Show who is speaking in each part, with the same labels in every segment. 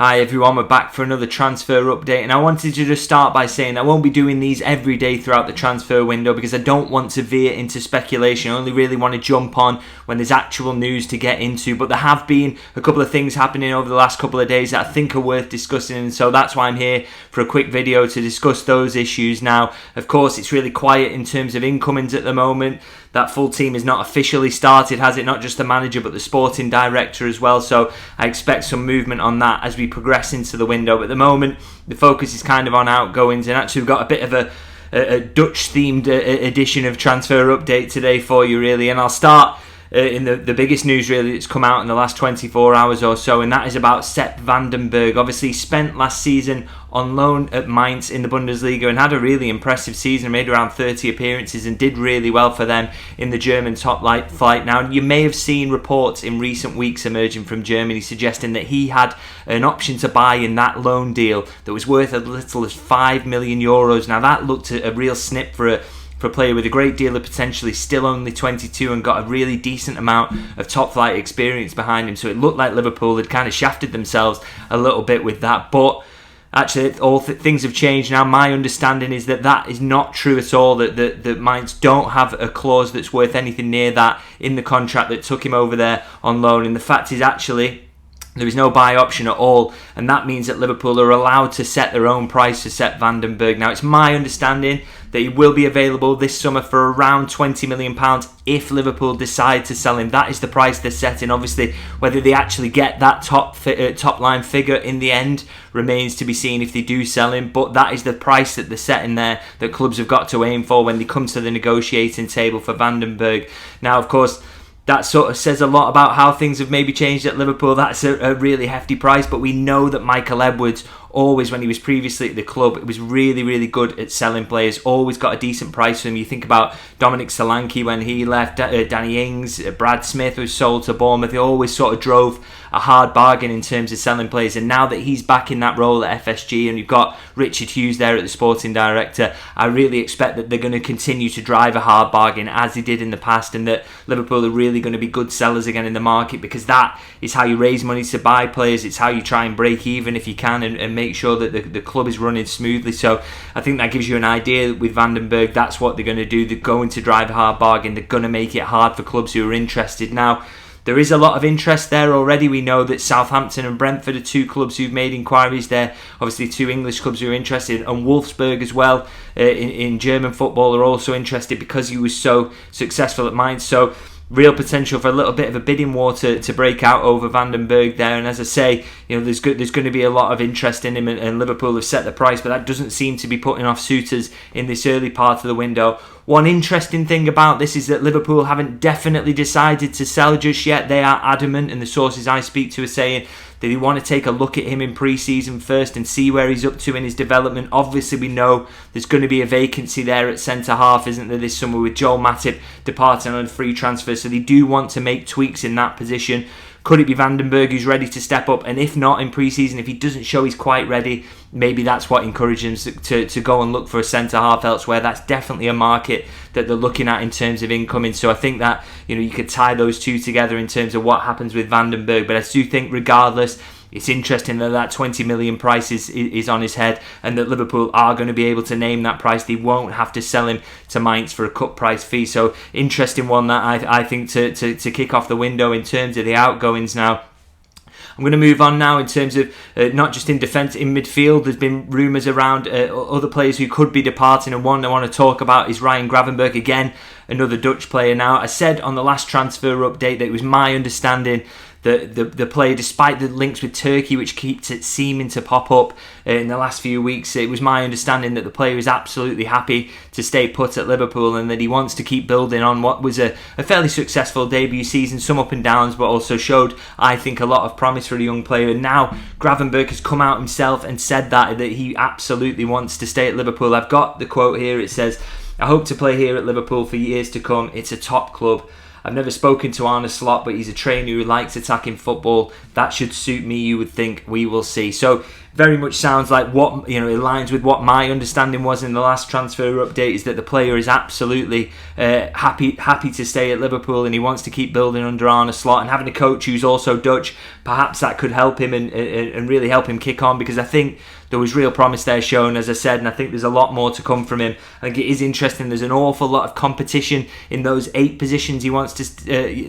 Speaker 1: Hi everyone, we're back for another transfer update, and I wanted to just start by saying I won't be doing these every day throughout the transfer window because I don't want to veer into speculation. I only really want to jump on when there's actual news to get into, but there have been a couple of things happening over the last couple of days that I think are worth discussing, and so that's why I'm here for a quick video to discuss those issues. Now, of course, it's really quiet in terms of incomings at the moment. That full team is not officially started, has it? Not just the manager, but the sporting director as well. So I expect some movement on that as we progress into the window. But at the moment, the focus is kind of on outgoings. And actually, we've got a bit of a Dutch-themed edition of Transfer Update today for you, really. And I'll start in the biggest news, really, that's come out in the last 24 hours or so. And that is about Sepp van den Berg. Obviously, spent last season on loan at Mainz in the Bundesliga and had a really impressive season, made around 30 appearances and did really well for them in the German top flight. Now, you may have seen reports in recent weeks emerging from Germany suggesting that he had an option to buy in that loan deal that was worth as little as €5 million. Now, that looked a real snip for a player with a great deal of potential. He's still only 22 and got a really decent amount of top flight experience behind him. So it looked like Liverpool had kind of shafted themselves a little bit with that. But actually, things have changed now. My understanding is that is not true at all, that Mainz don't have a clause that's worth anything near that in the contract that took him over there on loan. And the fact is, actually, there is no buy option at all, and that means that Liverpool are allowed to set their own price for Sepp van den Berg. Now, it's my understanding that he will be available this summer for around £20 million if Liverpool decide to sell him. That is the price they're setting. Obviously, whether they actually get that top line figure in the end remains to be seen if they do sell him, but that is the price that they're setting there, that clubs have got to aim for when they come to the negotiating table for Van den Berg. Now, of course, that sort of says a lot about how things have maybe changed at Liverpool. That's a really hefty price, but we know that Michael Edwards always, when he was previously at the club, was really, really good at selling players, always got a decent price for him. You think about Dominic Solanke when he left, Danny Ings, Brad Smith was sold to Bournemouth. He always sort of drove a hard bargain in terms of selling players, and now that he's back in that role at FSG and you've got Richard Hughes there at the sporting director, I really expect that they're going to continue to drive a hard bargain as they did in the past, and that Liverpool are really going to be good sellers again in the market, because that is how you raise money to buy players. It's how you try and break even if you can and make sure that the club is running smoothly. So I think that gives you an idea with Van den Berg. That's what they're going to do. They're going to drive a hard bargain. They're going to make it hard for clubs who are interested. Now, there is a lot of interest there already. We know that Southampton and Brentford are two clubs who've made inquiries there. Obviously, two English clubs who are interested, and Wolfsburg as well in German football are also interested because he was so successful at Mainz. So real potential for a little bit of a bidding war to break out over Van den Berg there. And as I say, there's going to be a lot of interest in him, and Liverpool have set the price, but that doesn't seem to be putting off suitors in this early part of the window. One interesting thing about this is that Liverpool haven't definitely decided to sell just yet. They are adamant, and the sources I speak to are saying that they want to take a look at him in pre-season first and see where he's up to in his development. Obviously, we know there's going to be a vacancy there at centre-half, isn't there, this summer, with Joel Matip departing on a free transfer, so they do want to make tweaks in that position. Could it be Van den Berg who's ready to step up? And if not in pre-season, if he doesn't show he's quite ready, maybe that's what encourages him to go and look for a centre-half elsewhere. That's definitely a market that they're looking at in terms of incoming. So I think that you could tie those two together in terms of what happens with Van den Berg. But I do think, regardless, it's interesting that $20 million price is on his head, and that Liverpool are going to be able to name that price. They won't have to sell him to Mainz for a cut price fee. So interesting one that I think to kick off the window in terms of the outgoings. Now, I'm going to move on now in terms of not just in defence, in midfield. There's been rumours around other players who could be departing, and one I want to talk about is Ryan Gravenberch, again, another Dutch player. Now, I said on the last transfer update that it was my understanding that the player, despite the links with Turkey, which keeps it seeming to pop up in the last few weeks, it was my understanding that the player is absolutely happy to stay put at Liverpool, and that he wants to keep building on what was a fairly successful debut season, some up and downs, but also showed, I think, a lot of promise for a young player. And now Gravenberch has come out himself and said that he absolutely wants to stay at Liverpool. I've got the quote here. It says, "I hope to play here at Liverpool for years to come. It's a top club. I've never spoken to Arne Slot, but he's a trainer who likes attacking football. That should suit me, you would think. We will see." So very much sounds like what, it aligns with what my understanding was in the last transfer update, is that the player is absolutely happy to stay at Liverpool, and he wants to keep building under Arne Slot, and having a coach who's also Dutch, perhaps that could help him and really help him kick on, because I think there was real promise there shown, as I said, and I think there's a lot more to come from him. I think it is interesting. There's an awful lot of competition in those 8 positions he wants to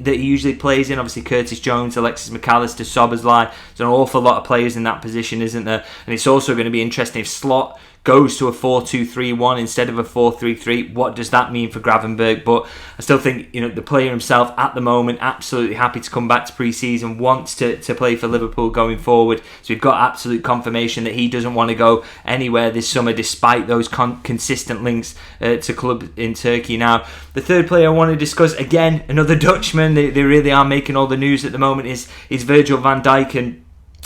Speaker 1: that he usually plays in. Obviously, Curtis Jones, Alexis McAllister, Szoboszlai. There's an awful lot of players in that position, isn't there? And it's also going to be interesting if Slot goes to a 4-2-3-1 instead of a 4-3-3. What does that mean for Gravenberch? But I still think, the player himself at the moment absolutely happy to come back to pre-season, wants to play for Liverpool going forward. So we've got absolute confirmation that he doesn't want to go anywhere this summer, despite those consistent links to club in Turkey. Now, the third player I want to discuss, again, another Dutchman. They really are making all the news at the moment, is Virgil van Dijk. And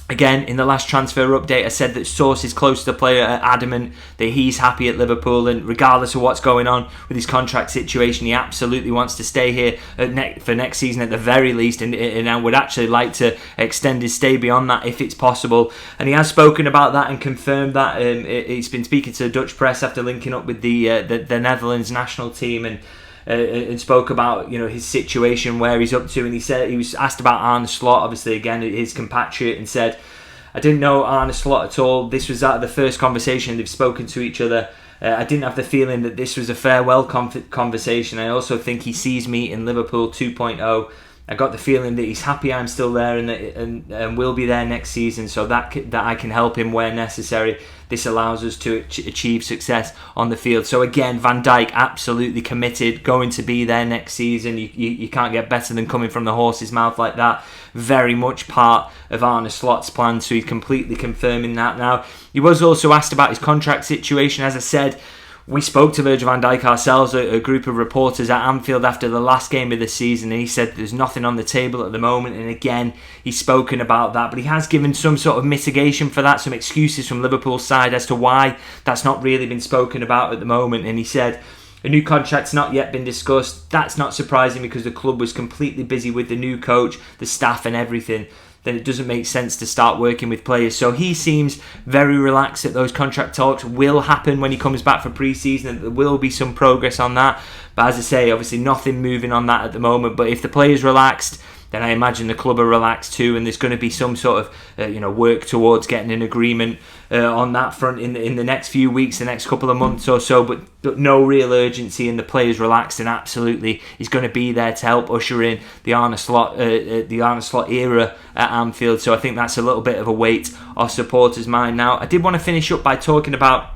Speaker 1: again, in the last transfer update, I said that sources close to the player are adamant that he's happy at Liverpool, and regardless of what's going on with his contract situation, he absolutely wants to stay here for next season at the very least, and I would actually like to extend his stay beyond that if it's possible. And he has spoken about that and confirmed that. He's been speaking to the Dutch press after linking up with the Netherlands national team, and spoke about his situation, where he's up to, and he said he was asked about Arne Slot, obviously again his compatriot, and said, "I didn't know Arne Slot at all. This was at the first conversation they've spoken to each other. I didn't have the feeling that this was a farewell conversation. I also think he sees me in Liverpool 2.0. I got the feeling that he's happy I'm still there and will be there next season, so that I can help him where necessary. This allows us to achieve success on the field." So again, Van Dijk absolutely committed, going to be there next season. You can't get better than coming from the horse's mouth like that. Very much part of Arne Slot's plan, so he's completely confirming that. Now, he was also asked about his contract situation. As I said, we spoke to Virgil van Dijk ourselves, a group of reporters at Anfield after the last game of the season, and he said there's nothing on the table at the moment. And again, he's spoken about that, but he has given some sort of mitigation for that, some excuses from Liverpool's side as to why that's not really been spoken about at the moment. And he said a new contract's not yet been discussed. That's not surprising, because the club was completely busy with the new coach, the staff and everything. Then it doesn't make sense to start working with players. So he seems very relaxed that those contract talks will happen when he comes back for pre-season, and there will be some progress on that. But as I say, obviously nothing moving on that at the moment. But if the player's relaxed, then I imagine the club are relaxed too, and there's going to be some sort of work towards getting an agreement on that front in the next few weeks, the next couple of months or so. But no real urgency, and the player's relaxed, and absolutely he's going to be there to help usher in the Arne Slot era at Anfield. So I think that's a little bit of a weight off supporters' mind. Now, I did want to finish up by talking about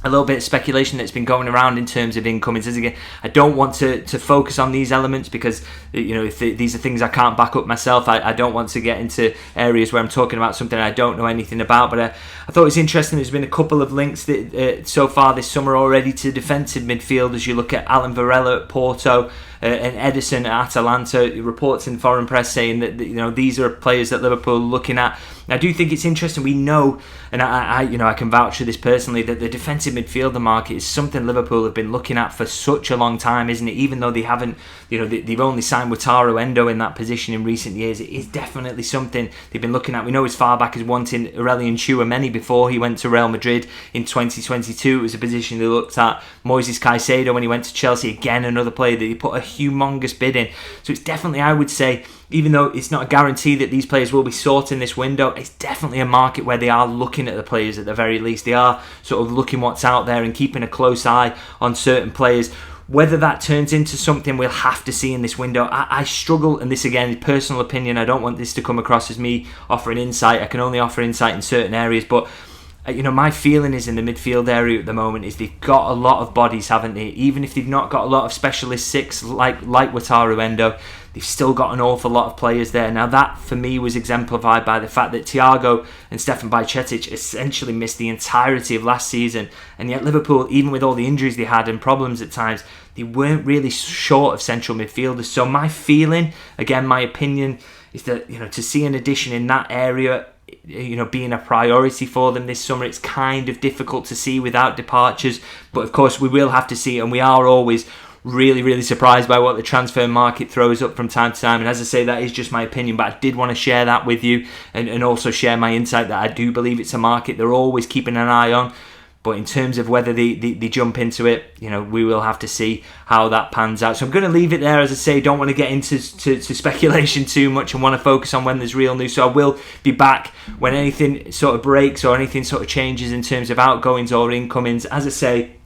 Speaker 1: a little bit of speculation that's been going around in terms of incomings. As again, I don't want to focus on these elements, because if these are things I can't back up myself, I don't want to get into areas where I'm talking about something I don't know anything about. But I thought it was interesting. There's been a couple of links that so far this summer already to defensive midfielders. You look at Alan Varela at Porto, and Ederson at Atalanta. Reports in foreign press saying that these are players that Liverpool are looking at. I do think it's interesting. We know, and I can vouch for this personally, that the defensive midfielder market is something Liverpool have been looking at for such a long time, isn't it? Even though they haven't, they've only signed Wataru Endo in that position in recent years. It is definitely something they've been looking at. We know as far back as wanting Aurelien Tchouameni before he went to Real Madrid in 2022. It was a position they looked at. Moises Caicedo when he went to Chelsea, again another player that he put a humongous bid in. So it's definitely, I would say, even though it's not a guarantee that these players will be sought in this window, it's definitely a market where they are looking at the players at the very least. They are sort of looking what's out there and keeping a close eye on certain players. Whether that turns into something we'll have to see in this window, I struggle, and this again is personal opinion. I don't want this to come across as me offering insight. I can only offer insight in certain areas, but my feeling is in the midfield area at the moment is they've got a lot of bodies, haven't they? Even if they've not got a lot of specialist six like Wataru Endo, they've still got an awful lot of players there. Now that for me was exemplified by the fact that Thiago and Stefan Bajcetic essentially missed the entirety of last season, and yet Liverpool, even with all the injuries they had and problems at times, they weren't really short of central midfielders. So my feeling, again my opinion, is that to see an addition in that area being a priority for them this summer, it's kind of difficult to see without departures. But of course we will have to see, and we are always really surprised by what the transfer market throws up from time to time. And as I say, that is just my opinion, but I did want to share that with you and also share my insight that I do believe it's a market they're always keeping an eye on. But in terms of whether they jump into it, we will have to see how that pans out. So I'm going to leave it there. As I say, don't want to get into speculation too much and want to focus on when there's real news. So I will be back when anything sort of breaks or anything sort of changes in terms of outgoings or incomings. As I say,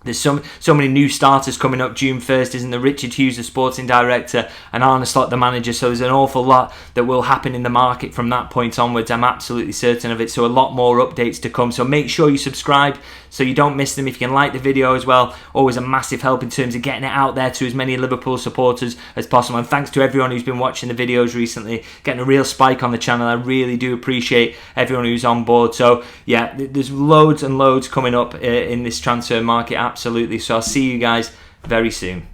Speaker 1: there's so many new starters coming up. June 1st, isn't there? Richard Hughes, the sporting director, and Arne Slot, the manager. So there's an awful lot that will happen in the market from that point onwards. I'm absolutely certain of it. So a lot more updates to come. So make sure you subscribe so you don't miss them. If you can like the video as well, always a massive help in terms of getting it out there to as many Liverpool supporters as possible. And thanks to everyone who's been watching the videos recently, getting a real spike on the channel. I really do appreciate everyone who's on board. So yeah, there's loads and loads coming up in this transfer market. Absolutely. So I'll see you guys very soon.